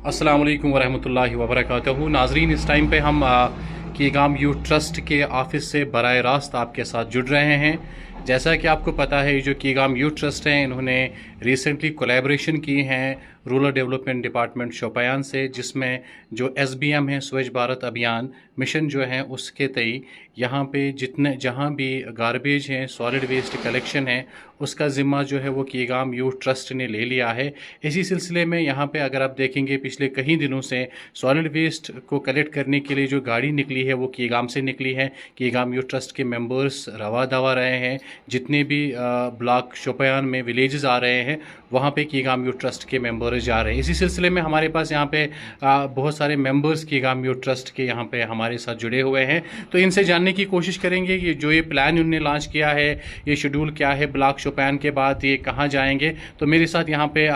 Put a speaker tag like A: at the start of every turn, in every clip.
A: अस्सलाम वालेकुम वरहमतुल्लाहि वबरकातुहू। नाजरीन, इस टाइम पे हम कीगाम यूथ ट्रस्ट के ऑफिस से बराह रास्त आपके साथ जुड़ रहे हैं। जैसा कि आपको पता है, जो कीगाम यूथ ट्रस्ट हैं, इन्होंने रिसेंटली कोलैबोरेशन की हैं रूरल डेवलपमेंट डिपार्टमेंट शोपियान से, जिसमें जो SBM है स्वच्छ भारत अभियान मिशन जो है उसके तई यहाँ पे जहाँ भी गार्बेज हैं, सॉलिड वेस्ट कलेक्शन है, उसका ज़िम्मा जो है वो कीगाम यूथ ट्रस्ट ने ले लिया है। इसी सिलसिले में यहाँ पे अगर आप देखेंगे, पिछले कई दिनों से सॉलिड वेस्ट को कलेक्ट करने के लिए जो गाड़ी निकली है वो कीगाम से निकली है। कीगाम यूथ ट्रस्ट के मेंबर्स रवा दवा रहे हैं। जितने भी ब्लॉक शोपियान में विलेजेस आ रहे हैं वहाँ पे कीगाम यूथ ट्रस्ट के मेंबर्स जा रहे हैं। इसी सिलसिले में हमारे पास यहाँ पे बहुत सारे मेंबर्स कीगाम यूथ ट्रस्ट के यहाँ पे हमारे साथ जुड़े हुए हैं। तो इनसे जानने की कोशिश करेंगे कि जो ये प्लान उन्होंने लॉन्च किया है, ये शेड्यूल क्या है, ब्लॉक शोपियान के बाद ये कहाँ जाएंगे। तो मेरे साथ यहाँ पे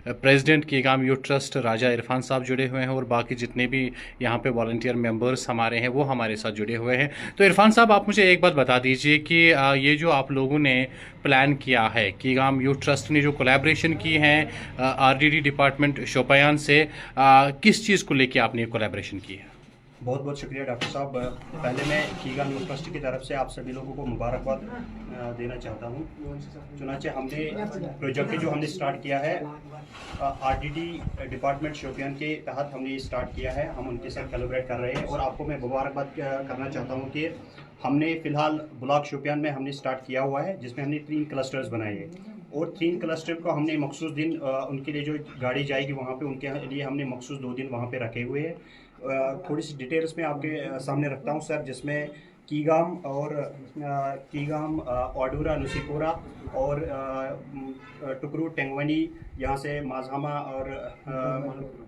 A: प्रेसिडेंट कीगाम यूथ ट्रस्ट राजा इरफान साहब जुड़े हुए हैं और बाकी जितने भी यहाँ पे वॉलंटियर मेंबर्स हमारे हैं वो हमारे साथ जुड़े हुए हैं। तो इरफान साहब, आप मुझे एक बात बता दीजिए कि ये जो आप लोगों ने प्लान किया है, कीगाम यूथ ट्रस्ट ने जो कोलैबोरेशन की है RDD डिपार्टमेंट शोपियान से, किस चीज़ को लेके आपने कोलैबोरेशन की है?
B: बहुत बहुत शुक्रिया डॉक्टर साहब। पहले मैं कीगाम यूथ ट्रस्ट की तरफ से आप सभी लोगों को मुबारकबाद देना चाहता हूँ। चुनांचे हमने प्रोजेक्ट जो हमने स्टार्ट किया है RDD डिपार्टमेंट शोपियान के तहत हमने ये स्टार्ट किया है। हम उनके साथ कोलैबोरेट कर रहे हैं और आपको मैं मुबारकबाद करना चाहता हूँ कि हमने फ़िलहाल ब्लॉक शोपियान में हमने स्टार्ट किया हुआ है, जिसमें हमने 3 क्लस्टर्स बनाए हैं और 3 क्लस्टर को हमने मखसूस दिन उनके लिए जो गाड़ी जाएगी वहाँ पे उनके लिए हमने मखसूस 2 दिन वहाँ पे रखे हुए हैं। थोड़ी सी डिटेल्स में आपके सामने रखता हूँ सर, जिसमें कीगाम ओडूरा नुसीपुरा और टुकरू टेंगवनी, यहाँ से माजहामा और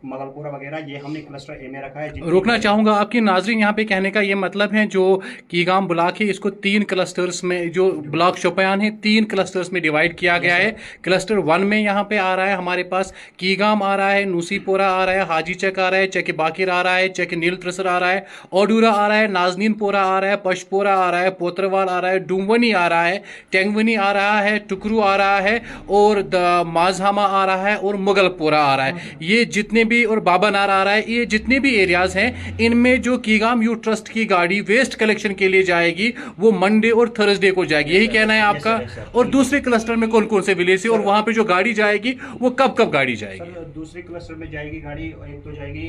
B: मगलपुरा वगैरह, ये हमने क्लस्टर ए में रखा है।
A: रोकना चाहूँगा आपके नाजरीन, यहाँ पे कहने का ये मतलब है जो कीगाम ब्लॉक है इसको 3 क्लस्टर्स में, जो ब्लॉक शोपियान है 3 क्लस्टर्स में डिवाइड किया गया है। क्लस्टर 1 में यहाँ पे आ रहा है हमारे पास कीगाम आ रहा है, नूसीपोरा आ रहा है, हाजी चक आ रहा है, चक बाकिर आ रहा है, चक नील त्रसर आ रहा है, ओडूरा आ रहा है, नाजनीन पोरा आ रहा है, पशपोरा आ रहा है, पोत्रवाल आ रहा है, डूमवनी आ रहा है, टेंगवनी आ रहा है, टुकरू आ रहा है और माजहामा आ रहा है और मुगलपुरा आ रहा है। ये जितने भी, और बाबानार आ रहा है, ये जितने भी एरियाज हैं, इनमें जो कीगाम यूथ ट्रस्ट की गाड़ी वेस्ट कलेक्शन के लिए जाएगी वो मंडे और थर्सडे को जाएगी, यही कहना है आपका? और दूसरे क्लस्टर में कौन कौन से विलेज है और वहां पे जो गाड़ी जाएगी वो कब कब गाड़ी जाएगी?
B: दूसरे क्लस्टर में जाएगी गाड़ी, एक तो जाएगी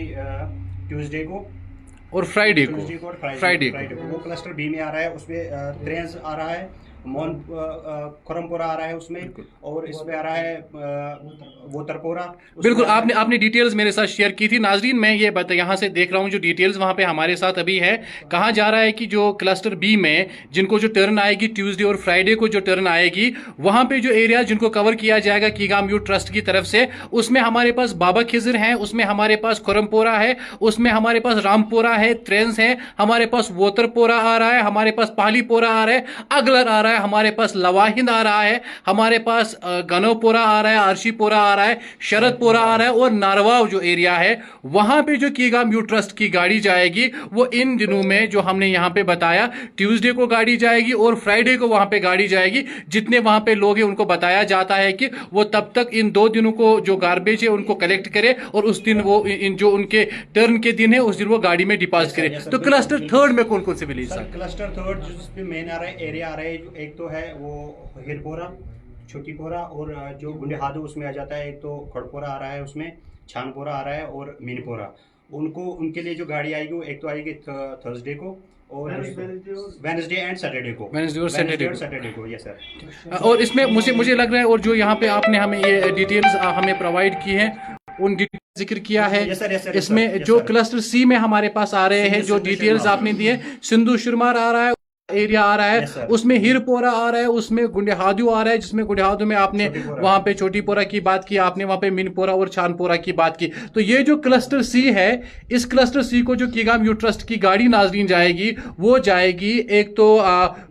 B: ट्यूसडे को
A: और फ्राइडे को।
B: फ्राइडे को वो क्लस्टर B में आ रहा है, उसमें त्रेंस आ रहा है, मोन खुरमपुरा आ रहा है उसमें, और इसमें आ रहा है वोतरपुरा।
A: बिल्कुल, आपने डिटेल्स मेरे साथ शेयर की थी। नाजरीन, मैं ये यहाँ से देख रहा हूँ जो डिटेल्स वहाँ पे हमारे साथ अभी है। कहा जा रहा है कि जो क्लस्टर B में जिनको जो टर्न आएगी ट्यूसडे और फ्राइडे को जो टर्न आएगी, वहाँ पे जो एरिया जिनको कवर किया जाएगा कीगाम यूथ ट्रस्ट की तरफ से, उसमें हमारे पास बाबा खिजर है, उसमें हमारे पास खुरमपुरा है, उसमें हमारे पास रामपुरा है, त्रेंस है, हमारे पास वोतरपुरा आ रहा है, हमारे पास पालीपुरा आ रहा है, अगलर आ रहा है, हमारे पास लवाहिंद आ रहा है, हमारे पास गनोपुरा आ रहा है, आरशीपुरा आ रहा है, शरदपुरा आ रहा है और नारवाव जो एरिया है वहां पे जो कीगाम यूथ ट्रस्ट की गाड़ी जाएगी वो इन दिनों में जो हमने यहां पे बताया, ट्यूसडे को गाड़ी जाएगी और फ्राइडे को वहां पे गाड़ी जाएगी। जितने वहां पे लोग हैं उनको बताया जाता है कि वो तब तक इन 2 दिनों को जो गार्बेज है उनको कलेक्ट करे और उस दिन वो इन जो उनके टर्न के दिन है उस दिन वो गाड़ी में डिपॉजिट करे। तो क्लस्टर 3 में कौन कौन से विलेज?
B: क्लस्टर 3 जिसमें मेन आ रहा है एरिया आ रहा है, एक तो है वो हिरपोरा, छोटीपोरा और जो गुंडेहादू उसमें आ जाता है, एक तो खड़पोरा आ रहा है, उसमें छानपोरा आ रहा है और मीनपोरा। उनके लिए जो गाड़ी आएगी वो एक तो आएगी थर्सडे को और वेडनेसडे एंड सैटरडे को।
A: वेडनेसडे और
B: सैटरडे को, यस सर।
A: और इसमें मुझे लग रहा है, और जो यहाँ पे आपने हमें ये डिटेल्स हमें प्रोवाइड की है उन डिटेल्स जिक्र किया है।
B: yes, sir,
A: इसमें जो क्लस्टर C में हमारे पास आ रहे हैं, जो डिटेल्स आपने दिए, सिंधु शुरमार आ रहा है एरिया आ रहा है, उसमें हिरपोरा आ रहा है, उसमें गुंडेहादू आ रहा है, जिसमें गुंडेहादू में आपने वहां पे छोटीपोरा की बात की, आपने वहां पे मिनपोरा और छानपोरा की बात की। तो ये जो क्लस्टर C है, इस क्लस्टर C को जो कीगाम यूथ ट्रस्ट की गाड़ी नाजरीन जाएगी वो जाएगी, एक तो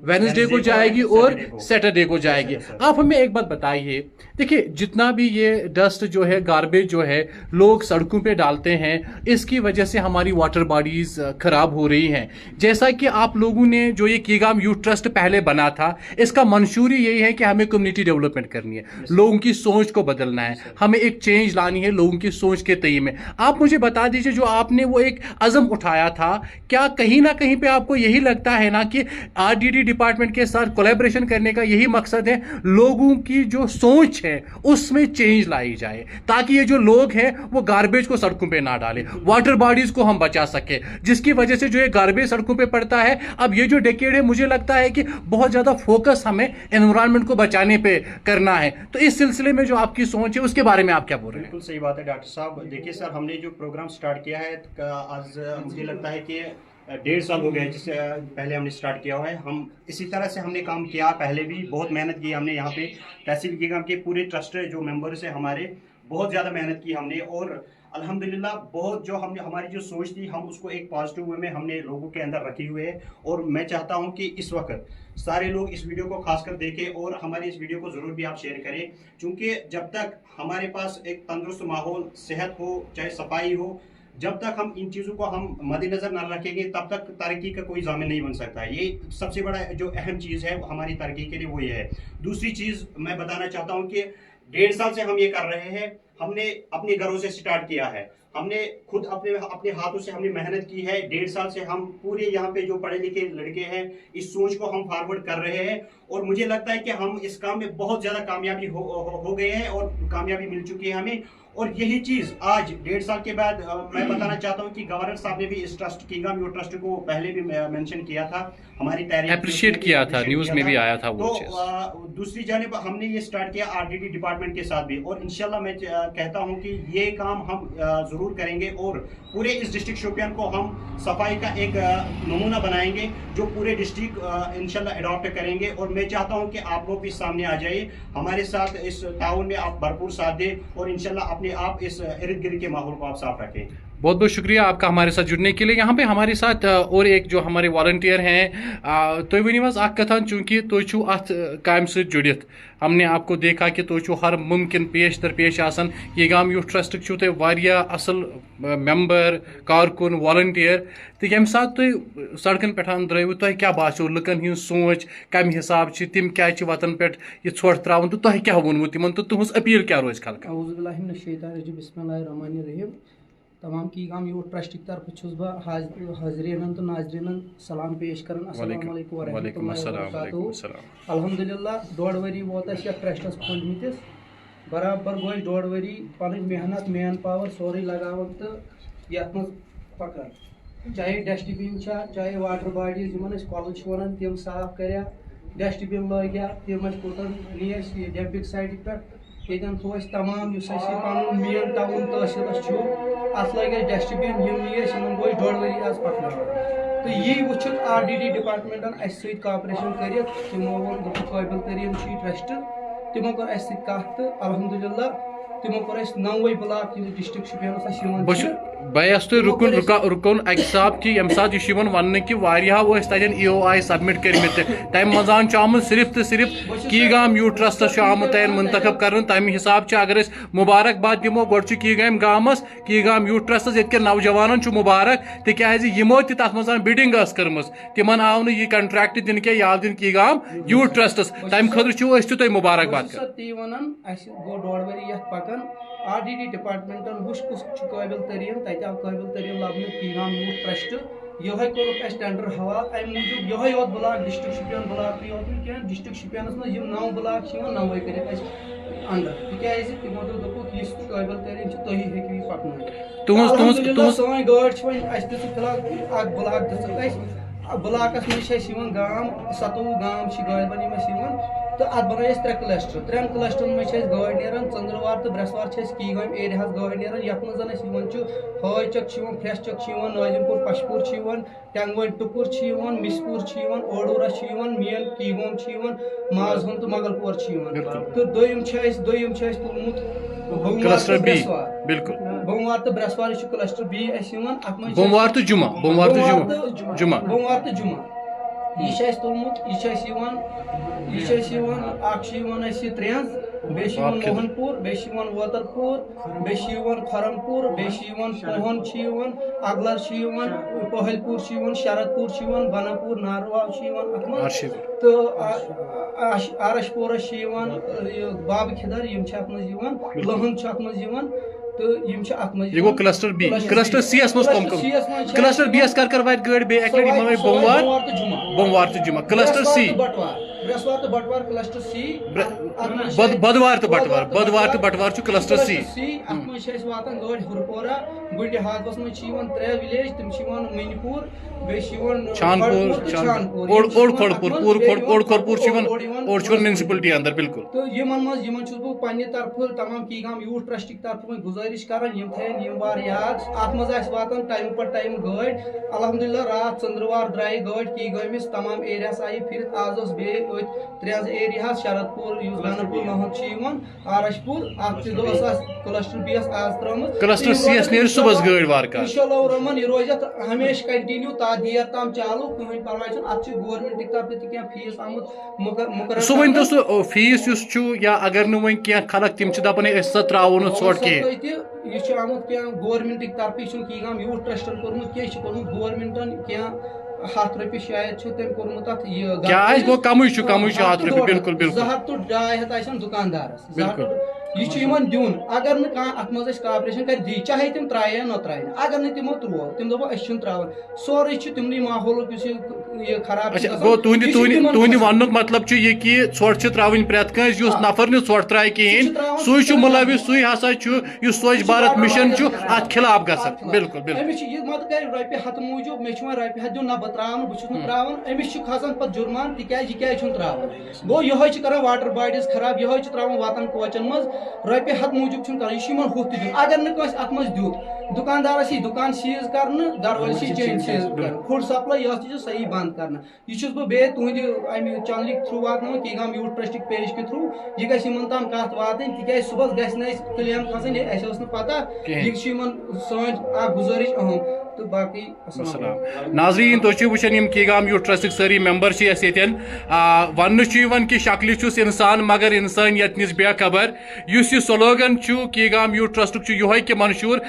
A: वेडनेसडे को जाएगी और सैटरडे को जाएगी। आप हमें एक बात बताइए, देखिए जितना भी ये डस्ट जो है, गार्बेज जो है लोग सड़कों पे डालते हैं, इसकी वजह से हमारी वाटर बॉडीज खराब हो रही हैं। जैसा कि आप लोगों ने जो ये कीगाम यूथ ट्रस्ट पहले बना था, इसका मंशूर ही यही है कि हमें कम्युनिटी डेवलपमेंट करनी है, लोगों की सोच को बदलना है, हमें एक चेंज लानी है लोगों की सोच के तय में। आप मुझे बता दीजिए, जो आपने वो एक अज़म उठाया था, क्या कहीं ना कहीं पे आपको यही लगता है ना कि आरडीडी डिपार्टमेंट के साथ कोलैबोरेशन करने का यही मकसद है, लोगों की जो सोच है उसमें चेंज लाई जाए, ताकि ये जो लोग हैं वो गार्बेज को सड़कों पे ना डालें, वाटर बॉडीज को हम बचा सके, जिसकी वजह से जो ये गार्बेज सड़कों पे पड़ता है। अब ये जो डेकेड है, मुझे लगता है कि बहुत ज्यादा फोकस हमें एनवायरनमेंट को बचाने पे करना है। तो इस सिलसिले में जो आपकी सोच है उसके बारे में आप क्या बोल रहे हैं?
B: बिल्कुल सही बात है डॉक्टर साहब। देखिए सर, हमने जो प्रोग्राम स्टार्ट किया है आज मुझे लगता है कि 1.5 साल हो गए जिससे पहले हमने स्टार्ट किया हुआ है। हम इसी तरह से हमने काम किया, पहले भी बहुत मेहनत की हमने। यहाँ पे तहसील कीगाम के पूरे ट्रस्ट जो मेंबर्स हैं हमारे, बहुत ज़्यादा मेहनत की हमने, और अल्हम्दुलिल्लाह बहुत जो हमने हमारी जो सोच थी हम उसको एक पॉजिटिव वे में हमने लोगों के अंदर रखी हुए है। और मैं चाहता हूँ कि इस वक्त सारे लोग इस वीडियो को खासकर देखें और हमारी इस वीडियो को ज़रूर भी आप शेयर करें, क्योंकि जब तक हमारे पास एक तंदुरुस्त माहौल, सेहत हो, चाहे सफाई हो, जब तक हम इन चीज़ों को हम मद्देनजर न रखेंगे तब तक तरक्की का कोई ज़ामिन नहीं बन सकता। ये सबसे बड़ा जो अहम चीज़ है हमारी तरक्की के लिए वो ये है। दूसरी चीज़ मैं बताना चाहता हूँ कि 1.5 साल से हम ये कर रहे हैं। हमने अपने घरों से स्टार्ट किया है, हमने खुद अपने हाथों से हमने मेहनत की है। 1.5 साल से हम पूरे यहाँ पे जो पढ़े लिखे लड़के हैं इस सोच को हम फॉरवर्ड कर रहे हैं, और मुझे लगता है कि हम इस काम में बहुत ज़्यादा कामयाबी हो गए हैं और कामयाबी मिल चुकी है हमें। और यही चीज़ आज 1.5 साल के बाद मैं बताना चाहता हूँ कि गवर्नर साहब ने भी इस ट्रस्ट कीगाम यूथ ट्रस्ट को पहले भी मेंशन किया था, हमारी तारीफ
A: अप्रिशिएट किया था, न्यूज़ में भी आया था वो चीज़।
B: तो दूसरी जानिब हमने ये स्टार्ट किया आरडीडी डिपार्टमेंट के साथ भी, और इंशाल्लाह मैं कहता हूँ कि ये काम हम ज़रूर करेंगे और पूरे इस डिस्ट्रिक्ट शोपियान को हम सफाई का एक नमूना बनाएंगे जो पूरे डिस्ट्रिक्ट इंशाल्लाह अडॉप्ट करेंगे। और मैं चाहता हूँ कि आप लोग भी सामने आ जाइए, हमारे साथ इस ताउन में आप भरपूर साथ दें और इंशाल्लाह अपने आप इस इर्द गिर्द के माहौल को आप साफ रखें।
A: बहुत बहुत शुक्रिया आपका हमारे साथ जुड़ने के लिए। यहाँ पे हमारे साथ और एक जो हमारे वॉलंटियर हैं, तो वन कथान, चूँकि तुम अत काम से जुड़ित, हमने आपको देखा कि तुम हर मुमकिन पेश दर पेश आसान। कीगाम यूथ ट्रस्ट तुम असल मेंबर, कारकुन, वॉलंटियर, तो यम सात तुम सड़कन पे द्रव तुम क्या बासो लुकन हिंद सोच कम हिसाब तिम क्या वतन पे यह ोट त्रावन, तो तुम क्या वोनमु तिमन, तो तुहस अपील क्या रोज खल्क?
C: तमाम कीगाम यूथ ट्रस्ट की तरफ छुस बह हाजरीन तो नाजरीन सलाम पेश कर। अल्हम्दुलिल्लाह 1.5 वरी वोत ट्रस्टस खोलमिस, बराबर गो 1.5 वरी पन मेहनत मैन पावर सोरे लगावन तो यथ मज पकन, चाहे डस्टबिन चाहे वाटर बॉडीज कल वन तम साफ कर, डस्टबिन लग्या तम कोतन नीस डंपिंग साइड पे ये थो तमाम पन मेन टाउन तहसील अत लगे डस्टबिन नीस गो 1.5 वरी आज पकन। तो यही वुच आरडीडी डिपार्टमेंटन अस कॉपरेशन कर, तमो वो काबिल तरीन ट्रस्ट, तमो कर कत तो अल्हम्दुलिल्लाह तमो कर 9 ब्लॉक डिस्ट्रिक्ट शोपियान
A: बस तुम रुकन अक साहब कि यम सात वन कि तन EOI सबमिट कर तम मजान आमुत सिर्फ तो सिर्फ कीगाम यूथ ट्रस्ट आमुत तन मुंतखब कर। तम हिसाब अगर मुबारकबाद दिमो गो कीगाम गामस कीगाम यूथ ट्रस्ट ये नौजवान मुबारक, तिकाज यमो तथ मज बिडिंग कर्म तिम आव यह कंट्रैक्ट दिन क्या आव दिन कीगाम यूथ ट्रस्टस, तम खुद मुबारकबाद
C: कर। आरडीडी डिपार्टमेंटन वुच कुछ काबिल तरीन, तत आव काबिल तरीन लबन कीगाम यूथ ट्रस्ट, यह कोर टेंडर हवा अम मूजूब यह योत ब्लॉक डिस्ट्रिक्ट शोपियान ब्लॉक योत क्या डिस्ट्रिक्ट शोपियानस मज 9 ब्लॉक 9 कर अंडर, तिकाज तमो दोपुक यह काबिल तरीन तुम हेकि पकन। सन गाड़ फिलहाल ब्लॉक दिख ब्लॉकस मज गाम 27 गाम गाड़ बन, तो अत बन 3 क्लस्टर, 3 क्लस्टरन मज गाड़ नीरान चंद्रवार तो ब्रसवार कीगाम एरिया गाड़ नीरान, यथ मज हाज चक फ्रेश चक नाजिमपुर पशपुर टेंगवन टुकुर मिसपुर ओडूरा मेन कीगोम माजहम तो मगलपुर तो दोम तुलमुत बोमवार तो ब्रसवार क्लस्टर बी
A: बोमवार तो जुमा
C: यह तुलमुत यह 3 मोहनपुर वोतरपुर खरमपुर पोहन अगलर पहलपुर शरदपुर बनापुर नारवा तो आरशपोर बाब खिदर लहन तो
A: ये गो क्लस्टर बी क्लस्टर सी एस कम क्लस्टर बी एस कर वाट गड़ बे एक बोमवार तो जुमा क्लस्टर सी
C: बृहस्पति तो बटवार क्लस्टर सी
A: बुधवार तो बटवार क्लस्टर सी
C: वातान गड़ हुरपोरा गुंड हादस में 3 विलेज तम मणिपुर
A: छानपुर ओड खोड़पुर म्यूनसिपलिटी अंदर बिल्कुल
C: तो यमन पन्ने तरफ तमाम कीगाम यूथ ट्रस्ट तरफ गुजारिश करान याद अत मज वातान टाइम पर टाइम गड़ अलहमदुलिल्लाह रात चंद्रवार द्राय गड़ कीगमिस तमाम एरिया आये फिर आज बे 3 एरिया शरदपुर गानपुर महत आरशपुर क्लस्टर बी आज त्रमत
A: क्लस्टर सी सुबह गड़ वार
C: रमन यह रोज हमेशा कंटिन्यू देर तम चालू कहीं परवाह गवर्नमेंट तरफ फीस आमुत मुकर
A: सो वन तो फीस या अगर नु वन क्या खलक तिम दपान त्रो ोट कह
C: आमुत गवर्नमेंट तरफ कीगाम यूथ ट्रस्टन कोर्मुत गवर्नमेंटन क्या 7 रुपये शायद तम कोर्मुत
A: कम 7 रुपये बिल्कुल
C: 200 तो 250 दुकानदार यह दिन अगर नत मज कॉपरेशन कर दी चाहे तम त्राया न त्राय अगर न तमो त्रो तम दोप त्रावान सोरे तुमन माहौल खराब
A: तुंद वन मतलब यह कि ोट त्रावन प्रेत कंस नफर ोट त्राय कहें सू मुलविस सू हसा स्वच्छ भारत मिशन अत खिलाफ ग बिल्कुल
C: मत कर रोपये 100 मूजूब मे रोपये 100 दिन ना बह त्रावान बहुत त्रावान अमिस खसान पे जुर्मान तिकाज यह त्रावान गो यह कर वाटर बॉडीज खराब यह त्रावान वातान कोचन मज रोपये 100 मूजूब यह हुत दिन अगर नस अत मज दुत दुकानदार दुकान सीज कर दरवाज चेन सीज कर फुड सप्लाई यह सही बंद करना यह बे तुंद अमि चैनल थ्रू वात कीगाम यूथ ट्रस्ट पेज के थ्रू यह गम तम कत वात तिक सुबह क्लेम खसन पता यह सन गुजारिश अहम तो बाकी
A: नाजरीन तो वुचान कीगाम यूथ ट्रस्ट सारी मेंबर वन कि शक्ल इंसान मगर इंसानियत नश बेखबर इस स्लोगन कीगाम यूथ ट्रस्ट यह कि मनशूर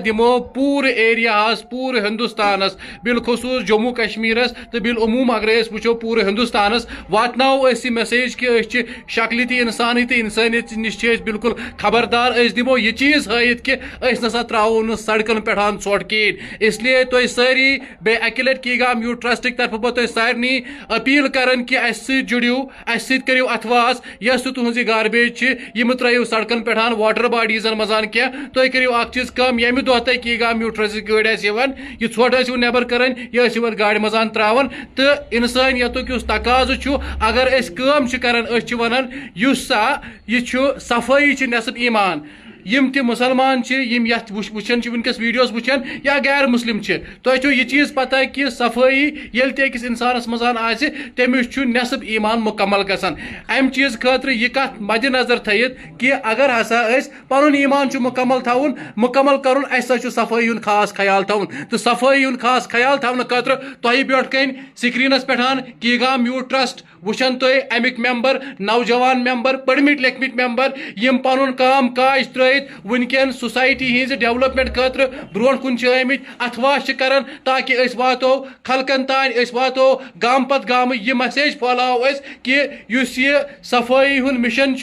A: दिमो पूरे एरिया पूरे हिंदुस्तान बिलखसूस जम्मू कश्मीर तो बिलूम अगर वो पूरे हिंदुस्तान वातनो मैसेज कि शक्ल इंसान तो इंसानियत नश बिल्कुल खबरदार दिमो यह चीज हत कि नसा त्रो सड़कन पे ोट कहें इसलिए तो सारी बे अकि लट कीगाम यूथ ट्रस्ट तरफ बो सारे अपील करान कि जुड़ियो करो अथवास यस तुज गार्बेज यम त्रो सड़कन पे वाटर बॉडीजन मजान क्या तुम करो चीज कम यम दह तक कीगाम यूथ ट्रस्ट गाड़ यह ोट नबर कर यह गाड़ मजान त्रावान तो इंसानियत तकाज अगर कम करान वन यह सफाई नसब ईमान यम ति मुसलमान वुचान वनकस वीडियोस वुचान या गैर मुस्लिम तो यह चीज पता कि सफाई ये अकिस इंसानस मजान तमिस नसब ईमान मुकम्मल गसान अम चीज खतर यह कत मद नजर थत कि अगर हसा पन ईमान मुकम्मल मुकम्मल कर सफाई खास ख्याल थवन तो सफाई खास ख्याल थवन खतर तुह ब्रोट कन स्क्रीनस पे कीगाम यूथ ट्रस्ट वुचान तुम अमिक मेंबर नौजवान मेंबर पढ़मिट लेखमिट मेंबर यम पन काम काज त्रत वनकन सोसाइटी हिंज डेवलपमेंट खतर ब्रो कुन आमित अथवास करान ताकि वातो खलकन तान वातो गाम पत गाम यह मैसेज फैलाव कि यह सफाई हुंद मिशन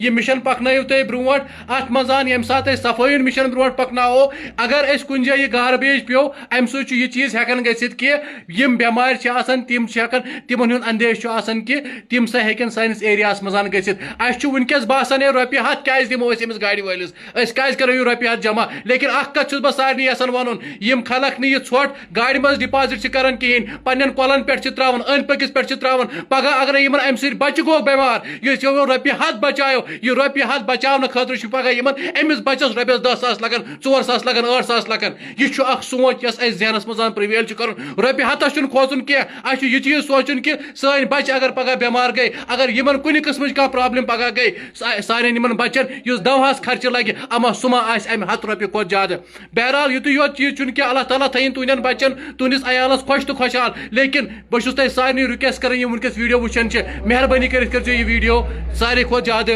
A: यह मिशन पकनो तुम ब्रो अत मजान ये सात सफाई मिशन ब्रो पकनो अगर कुन जाए गार्बेज पे अम सह चीज हेकन गसित कि यम बेमार तिम तिमन अंदेश कि तिम सा हेकन सानिस एरियास मजान गसित वनकस बासान रोपये 100 क्या दिमो अमिस गाड़ी वालिस क्या करो यह रोपये 100 जमा लेकिन कत बह सारे यसान वन यम खलक यह ोट गाड़ी मज डिपॉजिट करान कहें पन्न कलन पे त्रावान अंद पकिस पे त्रावान पगह अगर इन अम बच्चे गो बेमार यह रोपये 100 बचायो यह रोपये 100 बचाव खतर पगह अमिस बच्चस रोपये 10,000 लगन 4,000 लगन 8,000 लगन यह सोच यस जहनस मज प्रिवेल कर रोपये 100 खोचन कह यह चीज सोचन कि सन बच्चे अगर पगह बेमार गई अगर इन कुछ किस्म कह प्रॉब्लम पगह गई सारे बच्चन इस दवाहस खर्च लगे अमा सुमा अम 100 रुपये खोत ज्यादा बहरहाल युत योत चीज कि अल्लाह ताला थन तुंदन बच्चन तुंदिस अयालस खुश तो खुशहाल लेकिन बहुत तुम सारे रिक्वेस्ट कर वनकस वीडियो वुचान मेहरबानी कर यह वीडियो सारे खोत ज्यादा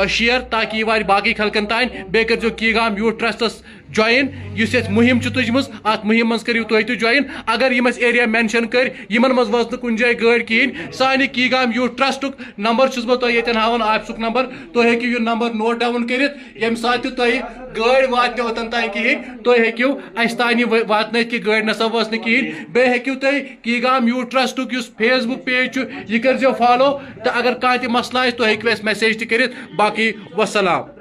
A: शेयर ताकि यह वार बाकी खलकन तान बे कर कीगाम यूथ ट्रस्टस ज्वाइन इस मुहिम तुजम अत मुहिम मज करू तुम ज्वाइन अगर यम एरिया मेंशन कर यमन मज वज कुन जाय गाड़ कहें सानि कीगाम यूथ ट्रस्ट नंबर छुस बह ये हावन आफिस नंबर तुम हेकू यह नंबर नोट डाउन कर यम सात तुम गाड़ वात ओतन तान कहें तुम हेकू अस तान वात कि गाड़ नसा वस कहें बे हेकू तुम कीगाम यूथ ट्रस्ट फेसबुक पेज यह कर फॉलो तो अगर कह मसला तुम हेकू मैसेज कर बाकी वसलाम।